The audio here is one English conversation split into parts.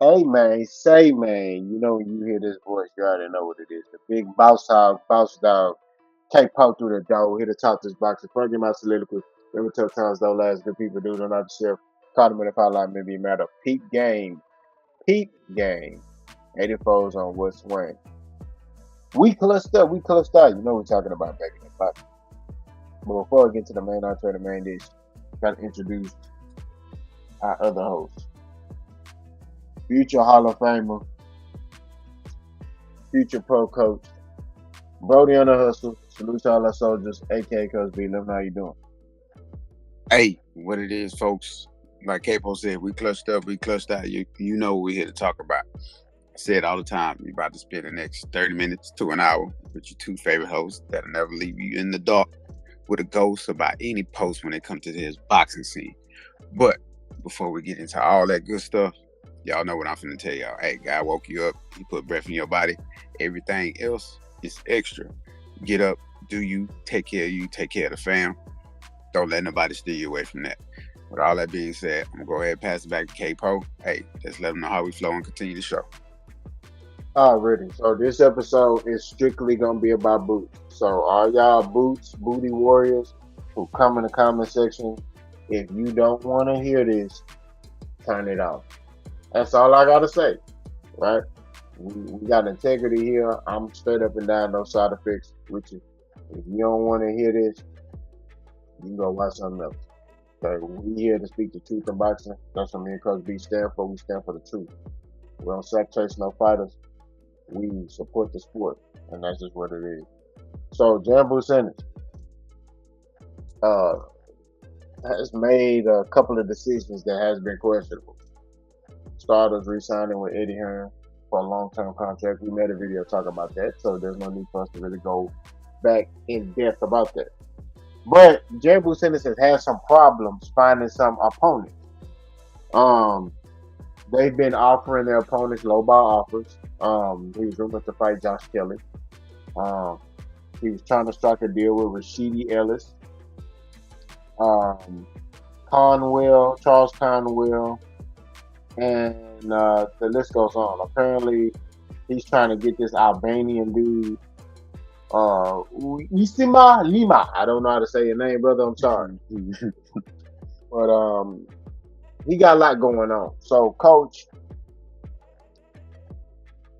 Hey man, say man, you know when you hear this voice, you already know what it is. The big bounce dog, can't poke through the door, here to talk this box, front get my soliloquy. Every tough times don't last, good people do, don't have to share. Caught them in the fight line, maybe matter. Peep game. 84s on what's when. We clustered out, you know what we're talking about back in the pocket. But before I get to the main entree, the main dish, gotta introduce our other host, future Hall of Famer, future pro coach, Brody on the hustle. Salute to all our soldiers, aka Coach B. Let them know how you doing. Hey, what it is, folks. Like Capo said, we clutched up, we clutched out. You know what we're here to talk about. I say it all the time. You're about to spend the next 30 minutes to an hour with your two favorite hosts that'll never leave you in the dark with a ghost about any post when it comes to this boxing scene. But before we get into all that good stuff, y'all know what I'm finna tell y'all. Hey, God woke you up, he put breath in your body. Everything else is extra. Get up, do you, take care of you, take care of the fam. Don't let nobody steal you away from that. With all that being said, I'm gonna go ahead and pass it back to K-Po. Hey, let's let them know how we flow and continue the show. Already. So this episode is strictly gonna be about boots. So all y'all booty warriors who come in the comment section, if you don't want to hear this, turn it off. That's all I gotta say. Right? We got integrity here. I'm straight up and down, no side effects with you. If you don't want to hear this, you can go watch something else. Okay, we here to speak the truth in boxing. That's what me and Coach B stand for. We stand for the truth. We don't sack chase no fighters. We support the sport, and that's just what it is. So Jaron Ennis uh, has made a couple of decisions that has been questionable. Starters re-signing with Eddie Hearn for a long-term contract. We made a video talking about that, so there's no need for us to really go back in depth about that. But Jaron Ennis has had some problems finding some opponents. Um, they've been offering their opponents low ball offers. He was rumored to fight Josh Kelly. Um, he was trying to strike a deal with Rashidi Ellis, um, Charles Conwell, and the list goes on. Apparently, he's trying to get this Albanian dude, Isima Lima. I don't know how to say your name, brother. I'm sorry, but he got a lot going on. So, Coach,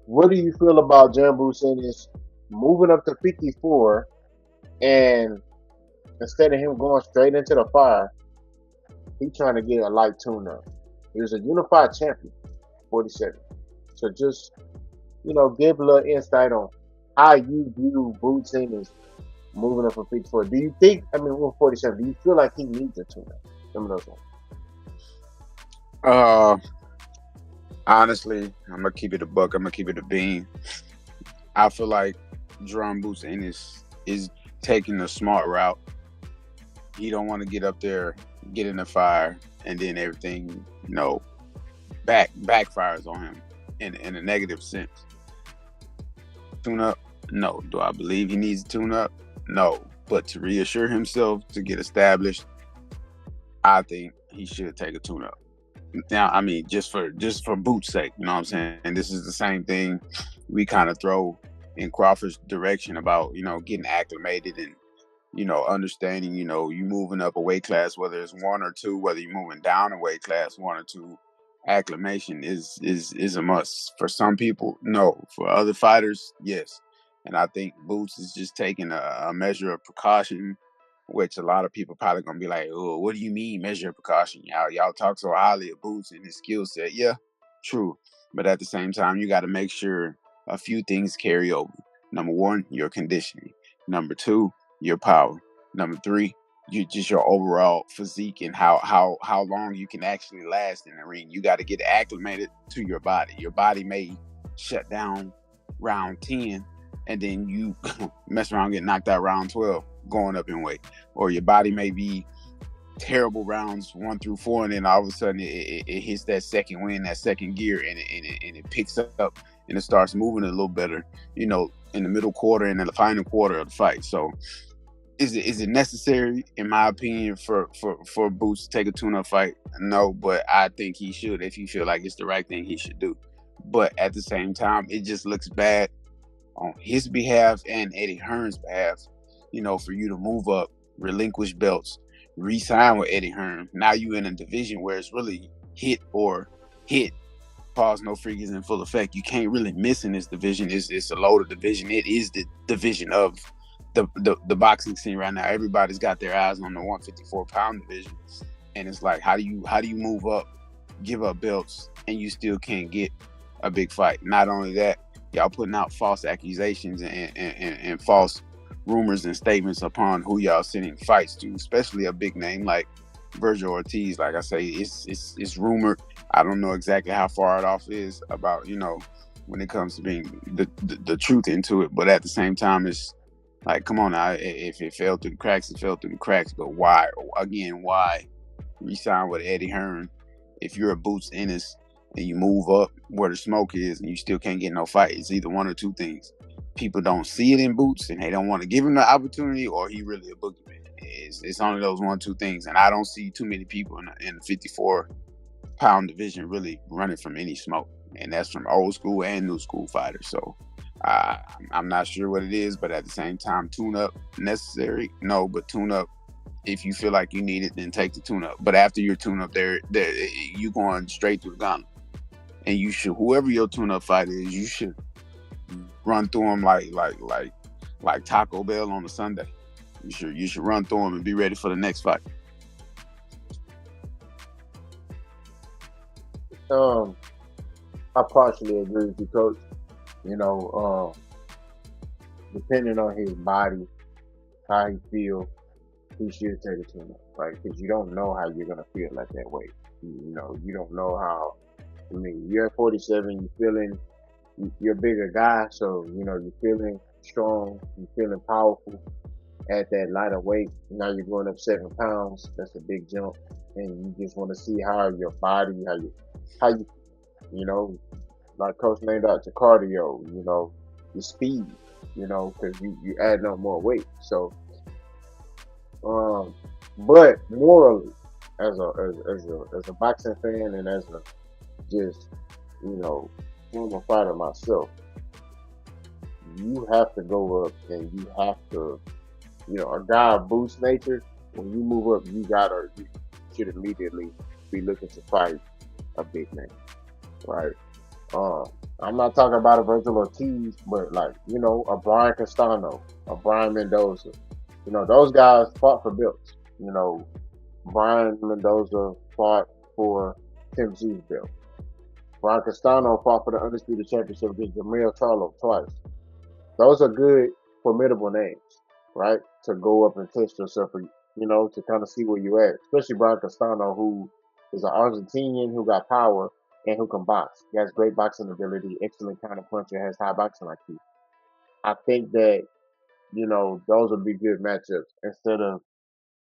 what do you feel about Jambu Ennis moving up to 54 and instead of him going straight into the fire, he trying to get a light tune up? He was a unified champion, 47. So just, give a little insight on how you view Boots Ennis moving up from 54. Do you think, 147, do you feel like he needs a tune up? Some of those ones. Uh, Honestly, I'm gonna keep it a buck. I'm gonna keep it a bean. I feel like Drum Boots Ennis is taking the smart route. He don't want to get up there, get in the fire, and then everything, backfires on him in a negative sense. Tune up? No. Do I believe he needs to tune up? No. But to reassure himself to get established, I think he should take a tune up. Now, I mean, just for Boot's sake, you know what I'm saying? And this is the same thing we kind of throw in Crawford's direction about, getting acclimated and, understanding, you moving up a weight class, whether it's one or two, whether you're moving down a weight class, one or two, acclimation is a must. For some people, no. For other fighters, yes. And I think Boots is just taking a measure of precaution, which a lot of people probably gonna be like, "Oh, what do you mean measure of precaution? Y'all talk so highly of Boots and his skill set." Yeah, true. But at the same time, you got to make sure a few things carry over. Number one, your conditioning. Number two, your power. Number three, your overall physique and how long you can actually last in the ring. You got to get acclimated to your body. Your body may shut down round 10 and then you mess around get knocked out round 12 going up in weight, or your body may be terrible rounds 1 through 4 and then all of a sudden it hits that second wind, that second gear, and it picks up and it starts moving a little better, in the middle quarter and in the final quarter of the fight. So Is it necessary, in my opinion, for Boots to take a tune-up fight? No, but I think he should if he feel like it's the right thing he should do. But at the same time, it just looks bad on his behalf and Eddie Hearn's behalf, for you to move up, relinquish belts, re-sign with Eddie Hearn. Now you in a division where it's really hit or hit. Pause, no freak is in full effect. You can't really miss in this division. It's a loaded division. It is the division of the boxing scene right now. Everybody's got their eyes on the 154-pound division, and it's like, how do you move up, give up belts, and you still can't get a big fight? Not only that, y'all putting out false accusations and false rumors and statements upon who y'all sending fights to, especially a big name like Virgil Ortiz. Like I say, it's rumored. I don't know exactly how far it off is about, when it comes to being the truth into it. But at the same time, it's like, come on now, if it fell through the cracks, it fell through the cracks. But why? Again, why re-sign with Eddie Hearn if you're a Boots Ennis and you move up where the smoke is and you still can't get no fight? It's either one or two things. People don't see it in Boots and they don't want to give him the opportunity, or he really a boogeyman. It's only those one or two things. And I don't see too many people in the 54-pound division really running from any smoke. And that's from old school and new school fighters. So I'm not sure what it is, but at the same time, tune up necessary? No, but tune up if you feel like you need it, then take the tune up. But after your tune up, there you going straight through the gauntlet. And you should, whoever your tune up fighter is, you should run through them like Taco Bell on a Sunday. You should run through them and be ready for the next fight. I partially agree with you, Coach. You know, depending on his body, how he feel, he should take a tune up, right? Because you don't know how you're gonna feel at that weight. You don't know how. I mean, you're at 47, you're a bigger guy, so you're feeling strong, you're feeling powerful at that lighter weight. Now you're going up 7 pounds. That's a big jump, and you just want to see how your body, how you, you know, like Coach named out your cardio, your speed, because you adding up more weight. So, um, but morally, as a boxing fan and as a just former fighter myself, you have to go up and you have to, a guy of Boost nature. When you move up, you should immediately be looking to fight a big name, right? Uh, I'm not talking about a Virgil Ortiz, but like, a Brian Castano, a Brian Mendoza. Those guys fought for belts. Brian Mendoza fought for Tim Zoo's belt. Brian Castano fought for the Undisputed Championship against Jamil Charlo twice. Those are good, formidable names, right? To go up and test yourself, to kind of see where you at. Especially Brian Castano, who is an Argentinian who got power and who can box. He has great boxing ability, excellent counter puncher, has high boxing IQ. I think that, those would be good matchups instead of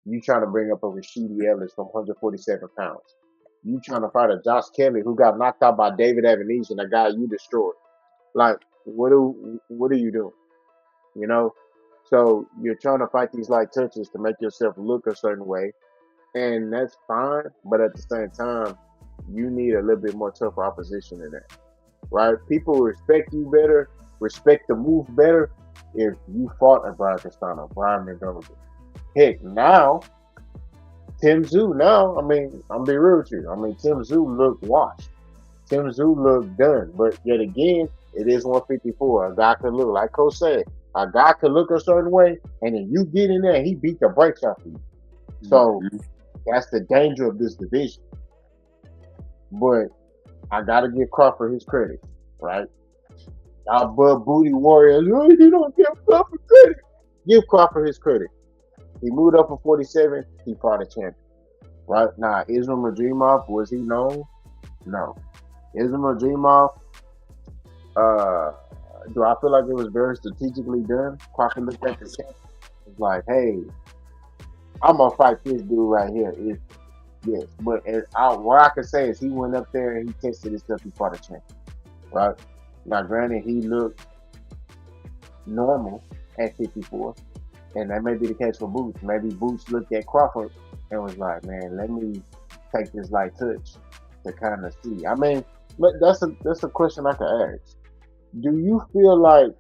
you trying to bring up a Rashidi Ellis from 147 pounds. You trying to fight a Josh Kelly who got knocked out by David Avanesian, a guy you destroyed. Like, what are you doing? You know? So you're trying to fight these light touches to make yourself look a certain way, and that's fine. But at the same time, you need a little bit more tougher opposition than that, right? People respect you better, respect the move better if you fought a Brian Castano, Brian Mendoza. Heck, now Tim Zoo. Now, I mean, I'm be real with you. I mean, Tim Zoo looked washed. Tim Zoo looked done. But yet again, it is 154. A guy could look, like Coach said, a guy could look a certain way, and then you get in there, he beat the brakes off of you. So that's the danger of this division. But I gotta give Crawford his credit, right? Y'all Bud Booty Warriors, oh, you don't give Crawford credit. Give Crawford his credit. He moved up from 47, he fought a champion. Right? Now, Islam Radrimov, was he known? No. Islam Radrimov, do I feel like it was very strategically done? Crawford looked at the champ. It's like, hey, I'm gonna fight this dude right here. Yes, but what I can say is he went up there and he tested his stuff. He fought a champ, right? Now, granted, he looked normal at 54, And that may be the case for Boots. Maybe Boots looked at Crawford and was like, man, let me take this light touch to kind of see. I mean, but that's a question I could ask. Do you feel like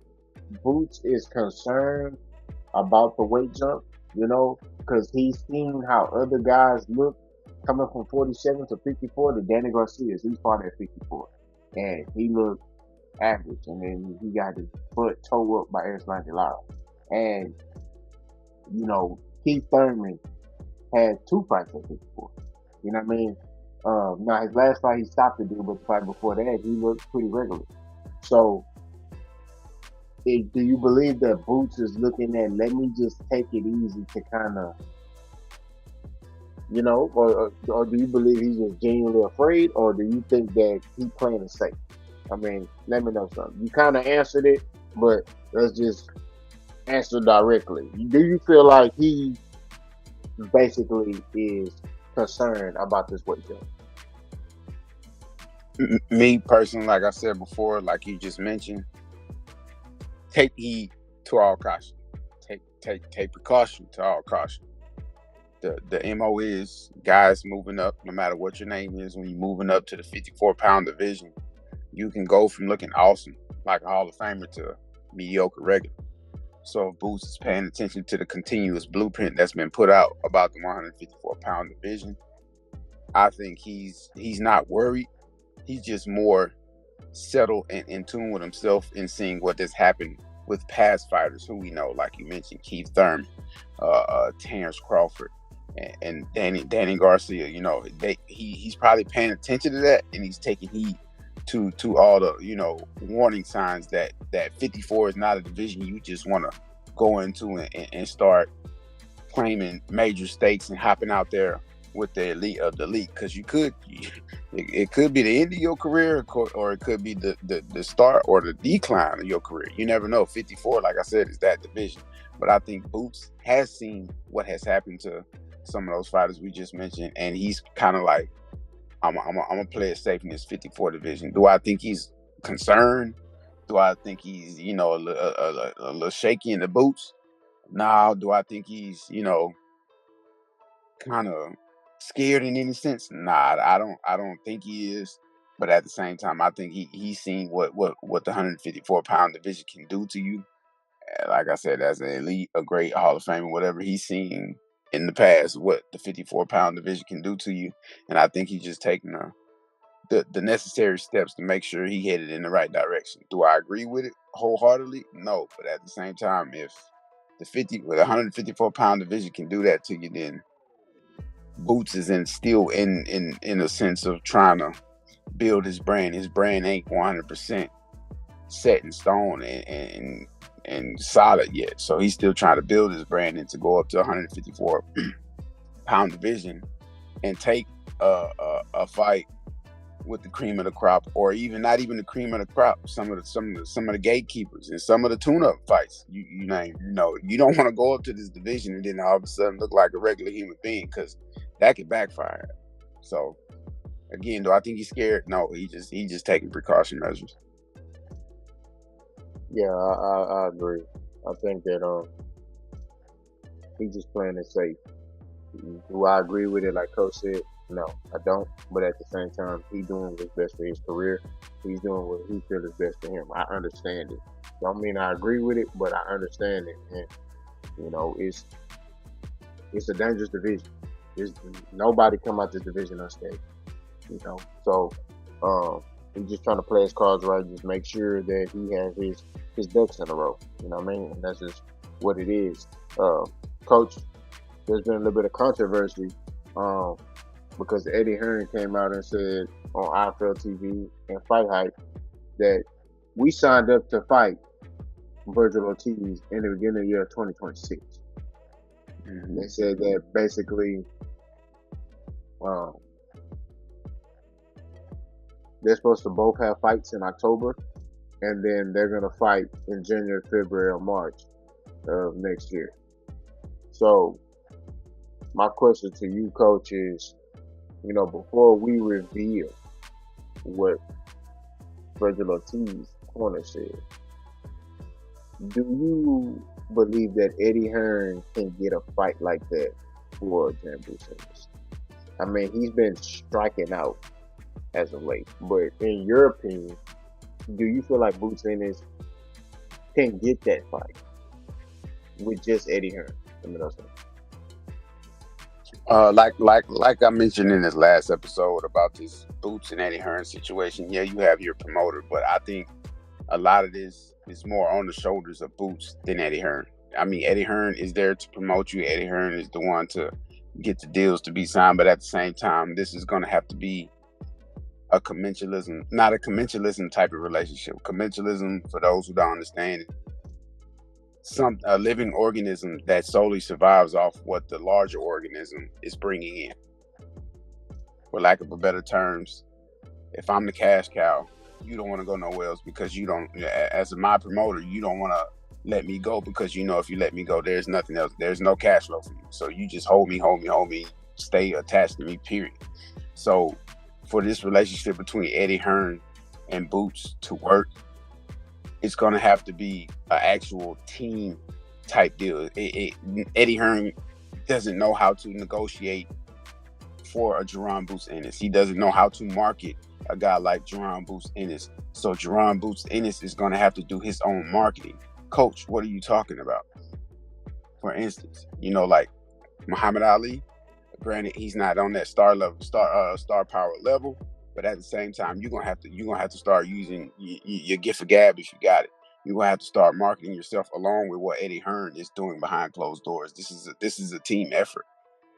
Boots is concerned about the weight jump? You know, because he's seen how other guys look coming from 47 to 54. To Danny Garcia, he's fought at 54, and he looked average. And then he got his foot toe up by Erislandy Lara. And Keith Thurman had two fights at 54. You know what I mean? Now his last fight he stopped the dude, but the fight before that he looked pretty regular. So, do you believe that Boots is looking at let me just take it easy to kind of, or do you believe he's just genuinely afraid, or do you think that he playing it safe? I mean, let me know something. You kind of answered it, but let's just answer directly. Do you feel like he basically is concerned about this weight jump? Me personally, like I said before, like you just mentioned, take heed to all caution. Take precaution to all caution. The MO is guys moving up, no matter what your name is, when you're moving up to the 54-pound division, you can go from looking awesome, like a Hall of Famer, to mediocre regular. So if Boots is paying attention to the continuous blueprint that's been put out about the 154-pound division, I think he's not worried. He's just more settled and in tune with himself and seeing what has happened with past fighters who we know, like you mentioned, Keith Thurman, Terrence Crawford, and Danny Garcia. He's probably paying attention to that, and he's taking heed to all the warning signs that 54 is not a division you just want to go into and start claiming major stakes and hopping out there with the elite of the elite, because it could be the end of your career, or it could be the start or the decline of your career. You never know. 54, like I said, is that division. But I think Boots has seen what has happened to some of those fighters we just mentioned, and he's kind of like, I'm gonna play it safe in this 54 division. Do I think he's concerned? Do I think he's a little shaky in the boots? No. Do I think he's kind of scared in any sense? Nah, I don't think he is. But at the same time, I think he's seen what the 154-pound division can do to you. Like I said, as an elite, a great Hall of Famer, whatever he's seen in the past, what the 54-pound division can do to you. And I think he's just taking the necessary steps to make sure he headed in the right direction. Do I agree with it wholeheartedly? No. But at the same time, if the 154-pound division can do that to you, then Boots is still in a sense of trying to build his brand. His brand ain't 100% set in stone and solid yet. So he's still trying to build his brand and to go up to 154-pound division and take a fight with the cream of the crop, or even not even the cream of the crop. Some of the gatekeepers and some of the tune-up fights. You name. You don't want to go up to this division and then all of a sudden look like a regular human being, because that could backfire. So again, do I think he's scared? No, he just taking precaution measures. Yeah, I agree. I think that he's just playing it safe. Do I agree with it? Like Coach said, no, I don't. But at the same time, he's doing what's best for his career. He's doing what he feels is best for him. I understand it. Don't mean I agree with it, but I understand it. And it's a dangerous division. Nobody come out this division unscathed. So he's just trying to play his cards right. Just make sure that he has his ducks in a row. You know what I mean? And that's just what it is. Coach, there's been a little bit of controversy because Eddie Hearn came out and said on IFL TV and Fight Hype that we signed up to fight Virgil Ortiz in the beginning of the year 2026. Mm-hmm. They said that basically they're supposed to both have fights in October, and then they're going to fight in January, February, or March of next year. So my question to you, Coach, is, before we reveal what Virgil Ortiz corner said, do you believe that Eddie Hearn can get a fight like that for Jaron Ennis? I mean, he's been striking out as of late, but in your opinion, do you feel like Boots Ennis can get that fight with just Eddie Hearn? Let me know. Like I mentioned in this last episode about this Boots and Eddie Hearn situation. Yeah, you have your promoter, but I think a lot of this is more on the shoulders of Boots than Eddie Hearn. I mean, Eddie Hearn is there to promote you. Eddie Hearn is the one to get the deals to be signed, but at the same time, this is going to have to be a commensalism, not a commensalism type of relationship. Commensalism, for those who don't understand, a living organism that solely survives off what the larger organism is bringing in. For lack of a better terms, if I'm the cash cow, you don't want to go nowhere else because you don't. As my promoter, you don't want to let me go because you know if you let me go, there's nothing else. There's no cash flow for you. So you just hold me, stay attached to me. Period. So for this relationship between Eddie Hearn and Boots to work, it's going to have to be an actual team type deal. Eddie Hearn doesn't know how to negotiate for a Jaron Boots Ennis. He doesn't know how to market a guy like Jaron Boots Ennis. So Jaron Boots Ennis is going to have to do his own marketing. Coach, what are you talking about? For instance, like Muhammad Ali. Granted, he's not on that star power level, but at the same time, you're gonna have to start using your gift of gab if you got it. You're gonna have to start marketing yourself along with what Eddie Hearn is doing behind closed doors. This is a team effort.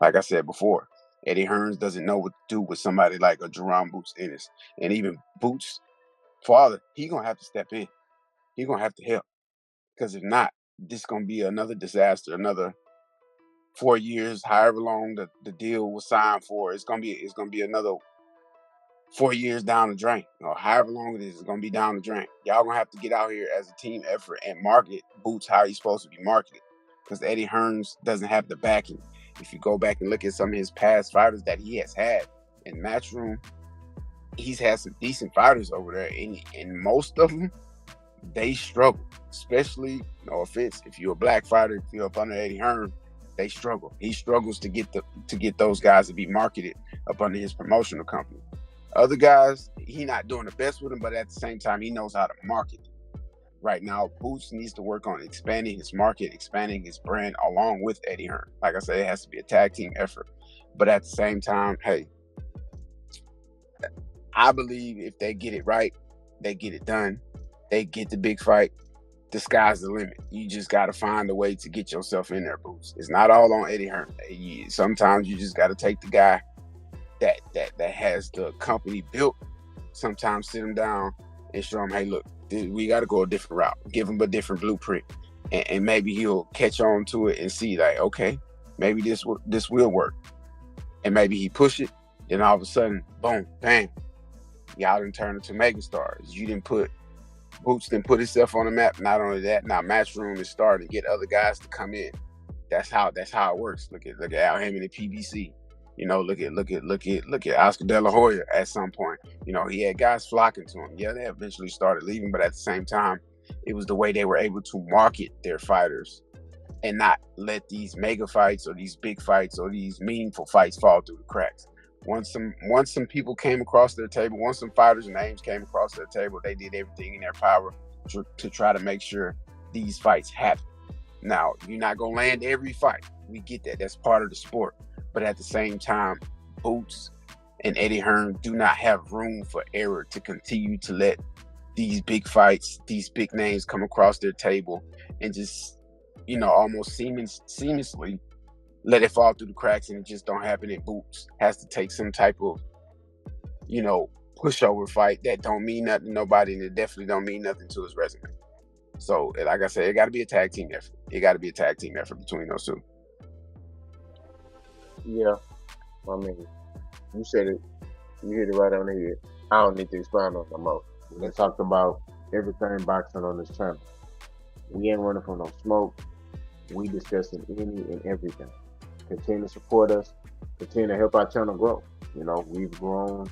Like I said before, Eddie Hearns doesn't know what to do with somebody like a Jaron Boots Ennis, and even Boots' father. He gonna have to step in. He gonna have to help because if not, this gonna be another disaster. Another 4 years, however long the deal was signed for, it's gonna be another 4 years down the drain, or however long it is, it's gonna be down the drain. Y'all gonna have to get out here as a team effort and market Boots how he's supposed to be marketed, because Eddie Hearns doesn't have the backing. If you go back and look at some of his past fighters that he has had in Matchroom, he's had some decent fighters over there, and most of them they struggle. Especially, no offense, if you're a black fighter, if you're up under Eddie Hearn, they struggle. He struggles to get those guys to be marketed up under his promotional company. Other guys, he not doing the best with them, but at the same time, he knows how to market. Right now, Boots needs to work on expanding his market, expanding his brand along with Eddie Hearn. Like I said, it has to be a tag team effort. But at the same time, hey, I believe if they get it right, they get it done, they get the big fight, the sky's the limit. You just got to find a way to get yourself in there, Boots. It's not all on Eddie Hearn. Sometimes you just got to take the guy that has the company built. Sometimes sit him down and show him, hey, look, we got to go a different route. Give him a different blueprint, and maybe he'll catch on to it and see, like, okay, maybe this will work. And maybe he push it, then all of a sudden, boom, bang, y'all done turn into megastars. Boots didn't put himself on the map. Not only that, now Matchroom is starting to get other guys to come in. That's how it works. Look at Al Hammond and PBC. Look at Oscar De La Hoya at some point. He had guys flocking to him. Yeah, they eventually started leaving, but at the same time, it was the way they were able to market their fighters and not let these mega fights or these big fights or these meaningful fights fall through the cracks. Once some people came across their table, once some fighters' names came across their table, they did everything in their power to try to make sure these fights happen. Now, you're not going to land every fight. We get that. That's part of the sport. But at the same time, Boots and Eddie Hearn do not have room for error to continue to let these big fights, these big names come across their table and just, almost seamlessly let it fall through the cracks and it just don't happen. And Boots has to take some type of, pushover fight that don't mean nothing to nobody, and it definitely don't mean nothing to his resume. So, like I said, it got to be a tag team effort. It got to be a tag team effort between those two. Yeah, I mean, you said it. You hit it right on the head. I don't need to expound on it no more. We talked about everything boxing on this channel. We ain't running from no smoke. We discussing any and everything. Continue to support us. Continue to help our channel grow. We've grown,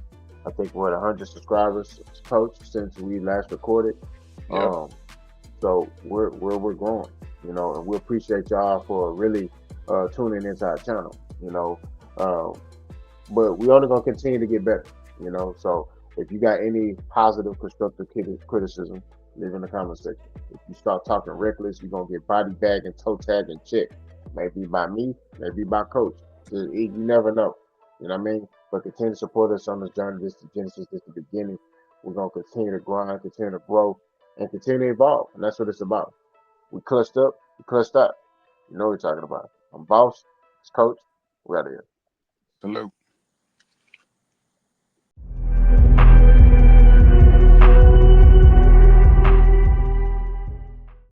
I think, 100 subscribers, Coach, since we last recorded. Yeah. So we're growing. and we appreciate y'all for really tuning into our channel, um, but we only gonna continue to get better. So if you got any positive, constructive criticism, leave in the comment section. If you start talking reckless, you're gonna get body bag and toe tag and check. Maybe by me, maybe by coach. You never know. You know what I mean? But continue to support us on this journey. This is Genesis. This is the beginning. We're gonna continue to grind, continue to grow, and continue to evolve. And that's what it's about. We clutched up, we clutched up. You know what we're talking about. I'm boss, it's coach. We out of here. Salute.